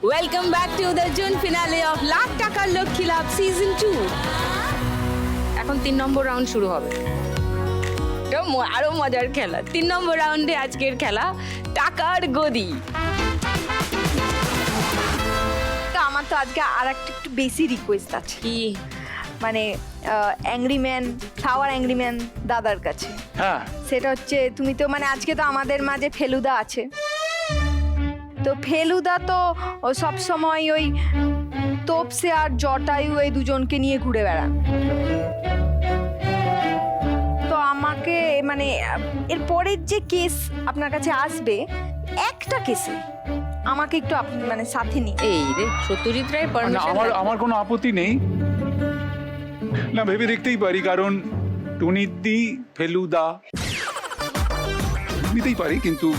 Welcome back to the June finale of lakh টাকার লক্ষ্মী লাভ season 2। এখন 3 নম্বর round শুরু হবে। এটা আরো মজার খেলা। 3 নম্বর রাউন্ডে আজকের খেলা টাকার গদি। তো আমার তো আজকে আর একটু বেশি রিকোয়েস্ট আছে, কি মানে অ্যাংরিম্যান ফ্লাওয়ার অ্যাংরিম্যান দাদার কাছে। হ্যাঁ, সেটা হচ্ছে তুমি তো মানে আজকে তো আমাদের মাঝে ফেলুদা আছে, তো ফেলুদা তো সব সময় ওই তোপসে আর জটায়ু এই দুজনকে নিয়ে ঘুরে বেড়ান। তো আমাকে মানে এর পরের যে কেস আপনার কাছে আসবে, একটা কেসে আমাকে একটু মানে সাথে নিয়ে। এই রে সত্যজিৎ রায় না, পারমিশন। আমার কোনো আপত্তি নেই। না, ভেবে দেখতেই পারি, কারণ টুনিদি ফেলুদা নিতেই পারি, কিন্তু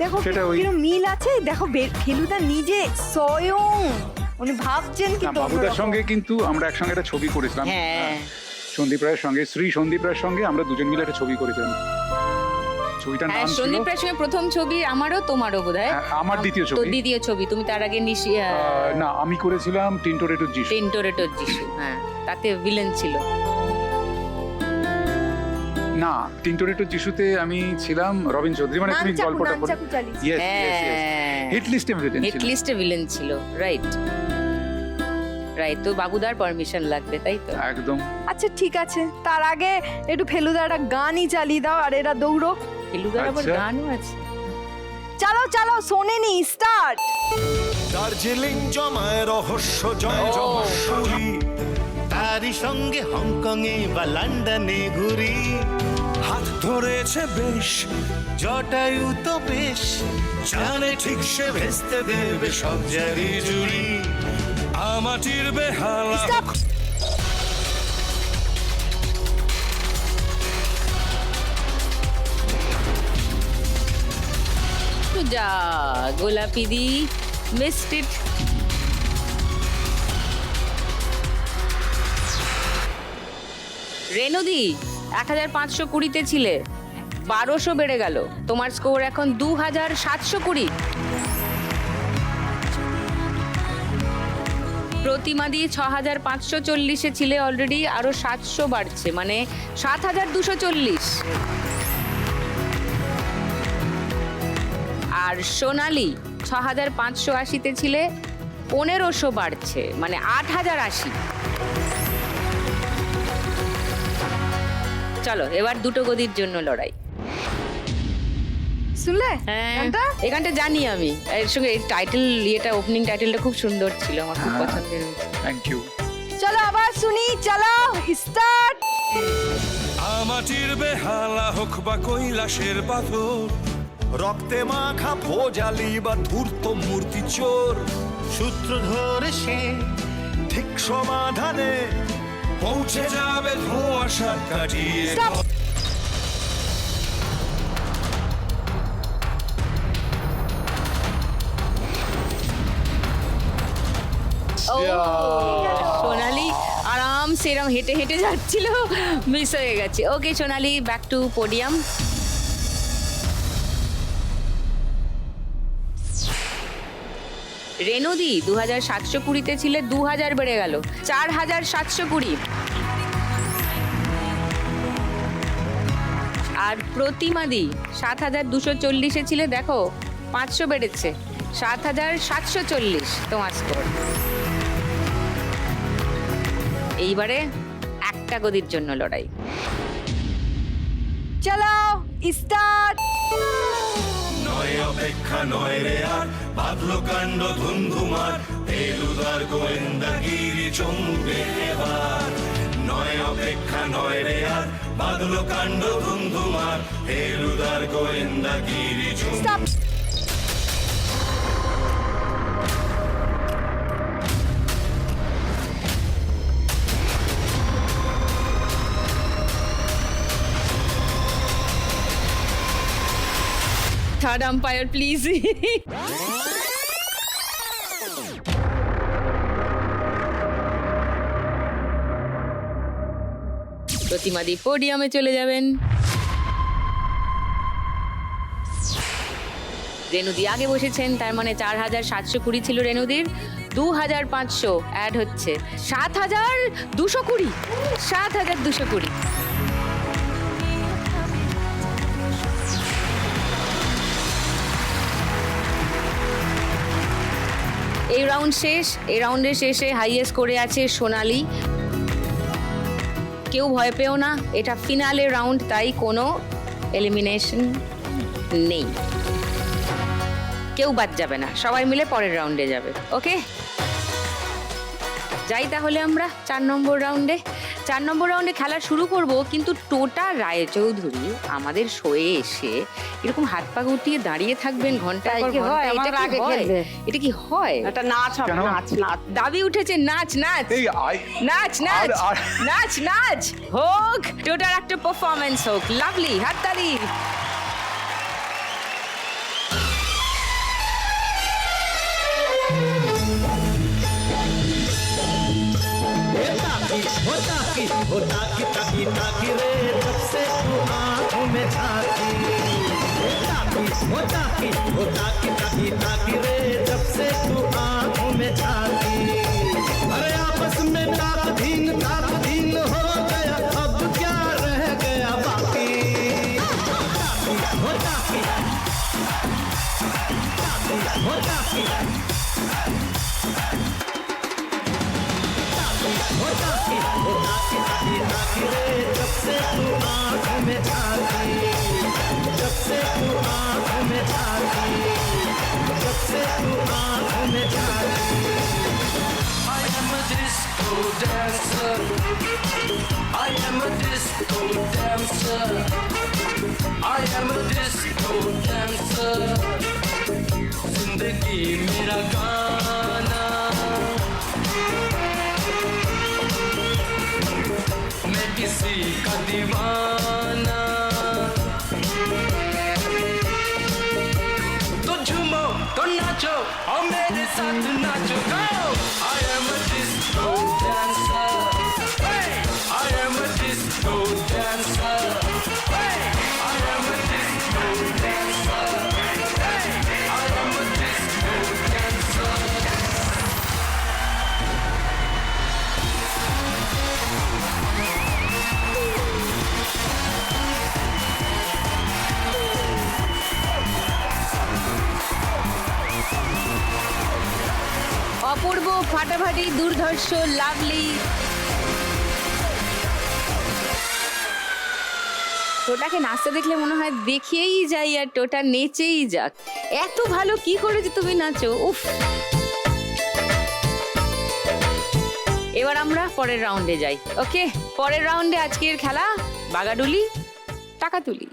দেখো সেটা ওই- কিরকম মিল আছে। দেখো ফেলুদা নিজে স্বয়ং উনি ভাবছেন না, কিন্তু বাবুদার অন্যরকম। সঙ্গে কিন্তু আমরা একসঙ্গে একটা ছবি করেছিলাম। হ্যাঁ, সন্দীপ রায়ের সঙ্গে, শ্রী সন্দীপ রায়ের সঙ্গে আমরা দুজন মিলে একটা ছবি করেছিলাম। ছবিটার হ্যাঁ, নাম ছিল সন্দীপ রায়ের সঙ্গে প্রথম ছবি আমারও, তোমারও বোধহয়। হ্যাঁ, আমার দ্বিতীয় তো ছবি। দ্বিতীয় ছবি তুমি তার আগে না, আমি করেছিলাম টিন্টোরেটো যিশু। টেন্টোরেটর যিশু। হ্যাঁ, তাতে ভিলেন ছিল। না, টিন্টোরেটো যিশুতে আমি ছিলাম রবিন চৌধুরী। মানে তুমি নানচাকু, গল্পটা পড়ে নানচাকু চালিয়েছি। ইয়েস হিট লিস্টে ভিলেন হিট ছিল। লিস্টে ভিলেন ছিল, রাইট রাইট। তো বাবুদার পারমিশন লাগবে, তাই তো? একদম। আচ্ছা ঠিক আছে, তার আগে একটু ফেলুদা একটা গানই চালিয়ে দাও আর এরা দৌড়ো। ফেলুদার আবার আচ্ছা। গানও আছে। চালো চালো, শোনেনি, স্টার্ট। দার্জিলিং জমায় রহস্য জয় জমশ্বরী, তারই সঙ্গে হংকং এ বা লন্ডনে ঘুরি। হাত ধরেছে বেশ জটায়ু তো বেশ, জানে ঠিক সে ভেস্তে দেবে সব জারি জুড়ি। আমাটির বেহালা Stop! তো যা গোলাপি দি মিসড ইট। রেনুদি 1520-তে ছিলে, 1200 বেড়ে গেল। তোমার স্কোর এখন 2720। প্রতিমাদি 6540-এ ছিলে অলরেডি, আরো 700 বাড়ছে, মানে 7240। আর সোনালি 6580-তে ছিলে, 1500 বাড়ছে, মানে 8080। চলো এবার দুটো গদির জন্য লড়াই। শুনলে হ্যাঁ, গানটা? এই গানটা জানি আমি। এর সঙ্গে টাইটেল, ইয়েটা ওপেনিং টাইটেলটা খুব সুন্দর ছিল, আমার খুব পছন্দের হয়েছে। Thank you. চলো আবার শুনি, চলো স্টার্ট। আমাটির বেহালা হোক বা কৈলাসের পাথর, রক্তে মাখা ভোজালি বা ধূর্ত মূর্তি চোর, সূত্র ধরে সে ঠিক সমাধানে পৌঁছে যাবে ধোঁয়াশা কাটিয়ে। Stop! ও, সোনালি আরাম সেরম হেঁটে হেঁটে যাচ্ছিল, মিস হয়ে গেছে। ওকে সোনালি, ব্যাক টু পোডিয়াম। রেনুদি 2720-তে ছিলে, 2000 বেড়ে গেল, 4720। আর প্রতিমাদি 7240-এ ছিলে, দেখো 500 বেড়েছে, 7740 তোমার স্কোর। এইবারে একটা গদির জন্য লড়াই। চলো স্টার্ট। নয় অপেক্ষা নয় রে আর, বাঁধলো কাণ্ড ধুন্ধুমার, ফেলুদার গোয়েন্দাগিরি চমবে এবার। নয় অপেক্ষা নয় রে আর, বাঁধলো কাণ্ড ধুন্ধুমার, ফেলুদার গোয়েন্দাগিরি চমবে। স্টপ। Third umpire please. প্রতিমাদি পোডিয়ামে চলে যাবেন। রেনুদি আগে বসেছেন, তার মানে 4720 ছিল রেনুদির, 2500 অ্যাড হচ্ছে, 7220, 7220। এই রাউন্ড শেষ। এই রাউন্ডের শেষে হাইয়েস্ট করে আছে সোনালি। কেউ ভয় পেও না, এটা ফিনালে রাউন্ড, তাই কোনো এলিমিনেশন নেই, কেউ বাদ যাবে না, সবাই মিলে পরের রাউন্ডে যাবে। ওকে, যাই তাহলে আমরা 4 নম্বর রাউন্ডে। 4 নম্বর রাউন্ডে খেলা শুরু করব, কিন্তু টোটা রায়চৌধুরী আমাদের শোয়ে এসে এরকম হাত পা গুটিয়ে দাঁড়িয়ে থাকবেন ঘন্টার পর ঘন্টা। এটা কি হয়? এটা কি হয়? একটা নাচ হবে, কেন? নাচ নাচ দাবি উঠেছে নাচ নাচ এই নাচ নাচ আর- নাচ নাচ হোক, টোটার একটা পারফরমেন্স হোক। লাভলি, হাততালি। ताकी रे जब से तू आँखों में झांकी ताकी रे जब से तू आँखों में झांकी अरे आपस में ताक धीन हो गया, अब क्या रह गया बाकी। ताकी रे जब से तू आँखों में झांकी जब से तू आँखों में झांकी जब से तू आँखों में झांकी। I am a disco dancer. I am a disco dancer. I am a disco dancer. जिंदगी मेरा गाना, मैं किसी का दीवाना। तो झूमो तो नाचो और मेरे साथ नाचो। Go! I am a disco dancer. Hey! I am a disco dancer. Hey! I am a disco dancer. Hey! I am a disco dancer. অপূর্ব, ফাটাফাটি, দুর্ধর্ষ, লাভলি। টোটাকে নাচতে দেখলে মনে হয় দেখিয়েই যাই আর টোটা নেচেই যাক। এত ভালো কি করে যে তুমি নাচো, উফ। এবার আমরা পরের রাউন্ডে যাই। ওকে, পরের রাউন্ডে আজকের খেলা বাগাডুলি টাকা তুলি।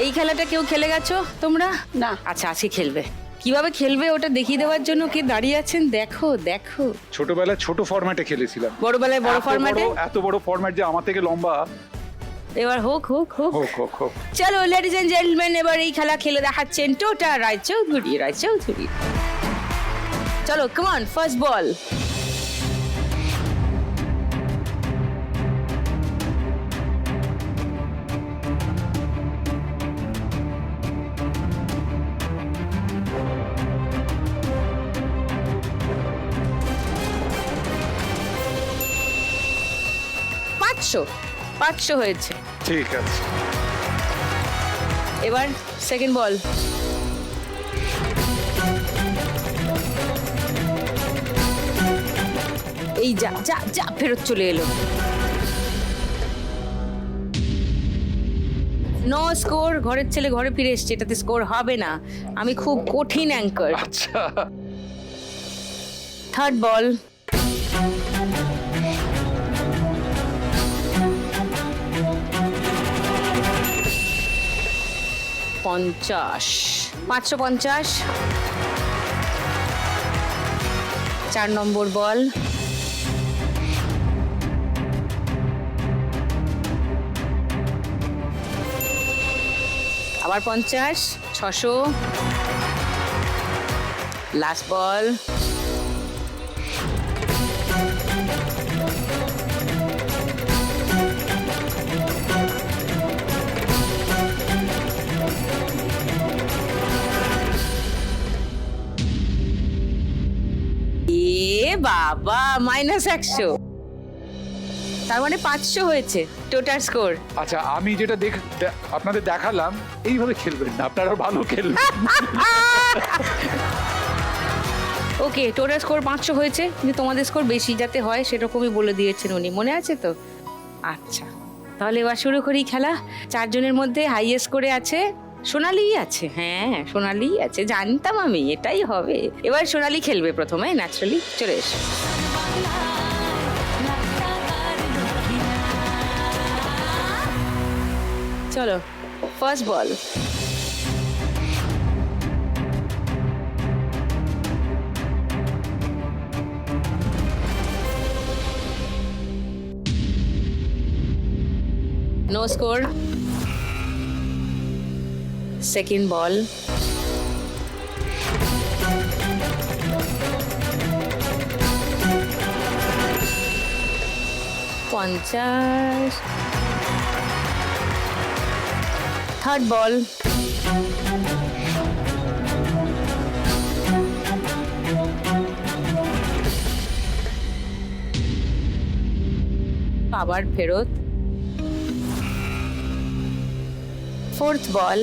এই খেলাটা কেউ খেলে গেছো তোমরা? না। আচ্ছা, আজকে খেলবে। কিভাবে খেলবে ওটা দেখিয়ে দেওয়ার জন্য কে দাঁড়িয়ে আছেন দেখো দেখো। ছোটবেলায় ছোট ফরম্যাটে খেলেছিলাম, বড়বেলায় বড় ফরম্যাটে। এত বড় ফরম্যাট যে আমার থেকে লম্বা। এবার হোক হোক হোক হোক হোক হোক। চলো লেডিজ এন্ড জেন্টলম্যান, এবার এই খেলা খেলে দেখাচ্ছেন টোটা রায়চৌধুরী। চলো, কাম অন, ফার্স্ট বল। পাঁচশো হয়েছে। ঠিক আছে, এবার সেকেন্ড বল। এই যা যা যা, ফেরত চলে এলো। নো স্কোর, ঘরের ছেলে ঘরে ফিরে এসছে, এটাতে স্কোর হবে না। আমি খুব কঠিন অ্যাঙ্কার। আচ্ছা থার্ড বল। পঞ্চাশ, 550। 4 নম্বর বল। আবার 50, 600। লাস্ট বল। বাবা, -100। তার মানে 500 হয়েছে টোটাল স্কোর। আচ্ছা, আমি যেটা আপনাদের দেখালাম, এইভাবে খেলবেন না, আপনারা ভালো খেলবেন। ওকে, টোটাল স্কোর 500 হয়েছে, কিন্তু তোমাদের স্কোর বেশি যাতে হয় সেরকমই বলে দিয়েছেন উনি, মনে আছে তো? আচ্ছা, তাহলে এবার শুরু করি খেলা। 4 জনের মধ্যে হাইয়েস্ট করে আছে সোনালি আছে। হ্যাঁ, সোনালি আছে, জানতাম আমি এটাই হবে। এবার সোনালি খেলবে প্রথমে, ন্যাচারালি। চলে এসো। চলো, first ball. No score. Second ball. পঞ্চাশ। Third ball. আবার ফেরত। Fourth ball.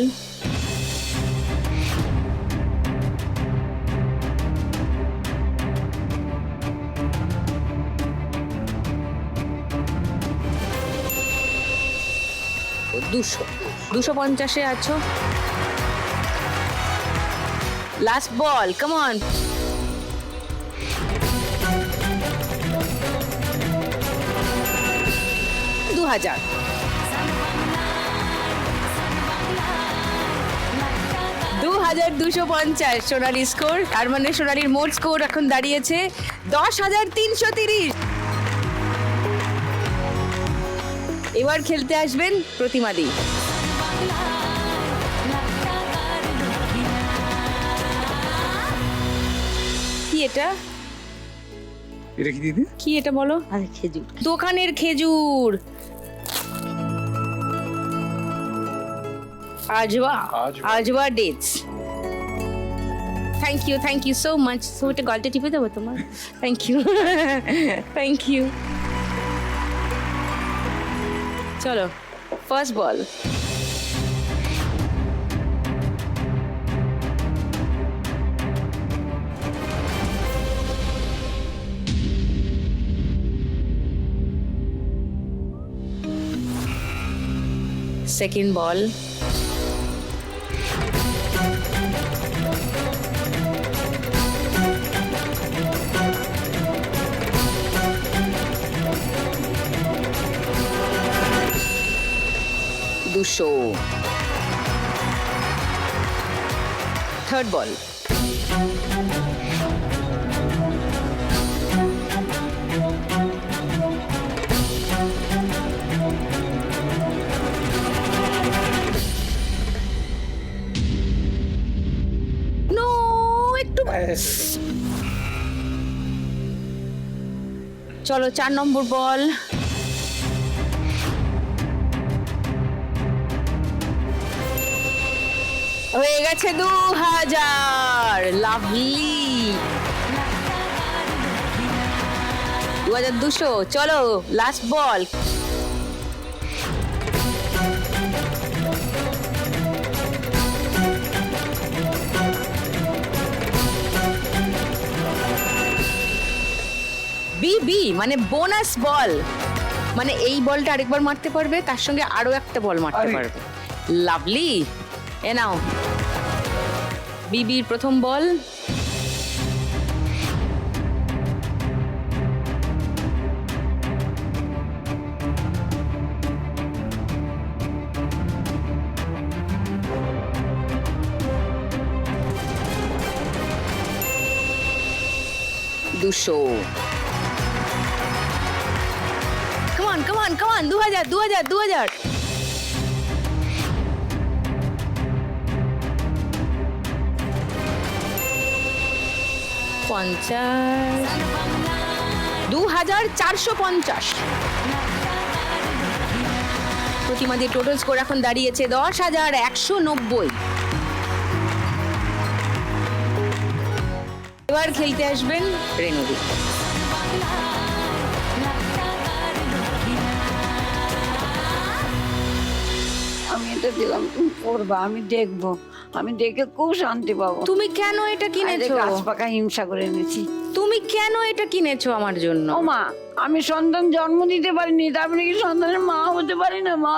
দুশো 250-এ আছো। Last ball, come on. 2000। 2250 Sonali score. তার মানে সোনালির মোট স্কোর এখন দাঁড়িয়েছে 10,330। এবার খেলতে আসবেন প্রতিমাদি। কি এটা? এটা কি দিদি? কি এটা বলো? আরে খেজুর, দোকানের খেজুর। আজওয়া dates. Thank you so much. So এটা গলটা টিপে দেবো তোমার? Thank you. Thank you. চলো, ফার্স্ট বল। Second ball. দুশো। থার্ড বল। নো, একটু। চলো, 4 নম্বর বল। হয়ে গেছে 2000। লাভলি। 2200। চলো, লাস্ট বল। বিবি মানে বোনাস বল, মানে এই বলটা আরেকবার মারতে পারবে, তার সঙ্গে আরো একটা বল মারতে পারবে। লাভলি। এ নাও, বিবির প্রথম বল। দুশো। Come on, 2000। 50। 2450। প্রতিমাদের টোটাল স্কোর এখন দাঁড়িয়েছে 10,190। এবার খেলতে আসবেন রেনুদি। আমি এটা দিলাম, তুমি পড়বা, আমি দেখবো, আমি দেখে খুব শান্তি পাবো। তুমি কেন এটা কিনেছো? গাছ পাকা হিংসা করে এনেছি। তুমি কেন এটা কিনেছো আমার জন্য? ও মা, আমি সন্তান জন্ম দিতে পারিনি, তারপরে কি সন্তানের মা হতে পারি না? মা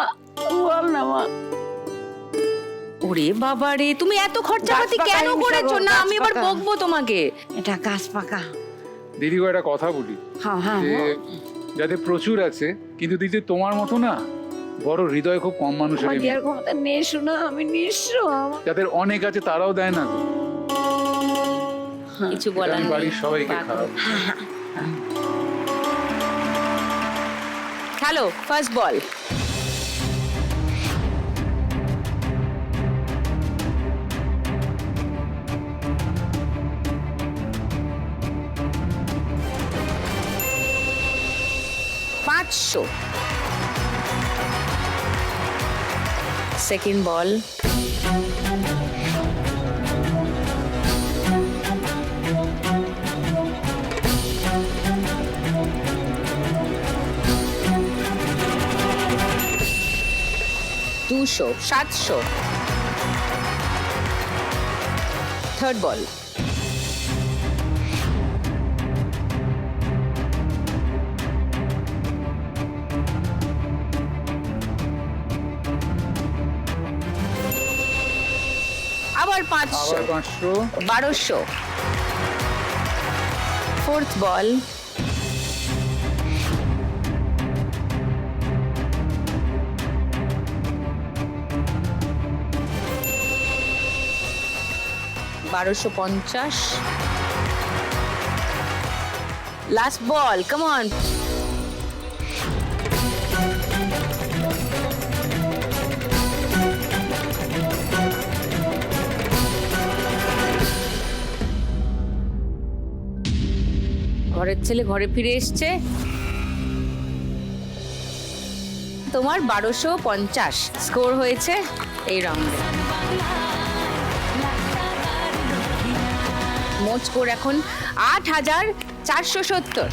বল না মা। ওরে বাবা রে, তুমি এত খরচাপাতি গাছ পাকা কেন হিংসা করেছো? গো, না গাছ আমি এবার পাকা। বকবো তোমাকে। এটা গাছ পাকা। দিদি গো একটা কথা বলি, হ্যাঁ হ্যাঁ যে যাতে প্রচুর আছে, কিন্তু দিদি তোমার মতো না বড় হৃদয় খুব কম মানুষের আমার এমনি। দেওয়ার ক্ষমতা নেই, শোনা, আমি নিঃস্ব। যাদের অনেক আছে তারাও দেয় না গো। কিছু এটা বলার আমি নেই। বাড়ির সবাইকে বাহ। খাওয়াবো। খেলো, first ball. $500। Second ball. $700। Third ball. আবার 500। আবার 500। 1200। Fourth ball. $1250। Last ball, come on. ঘরের ছেলে ঘরে ফিরে এসছে। তোমার 1250 স্কোর হয়েছে এই রাউন্ডে। মোট স্কোর এখন 8470।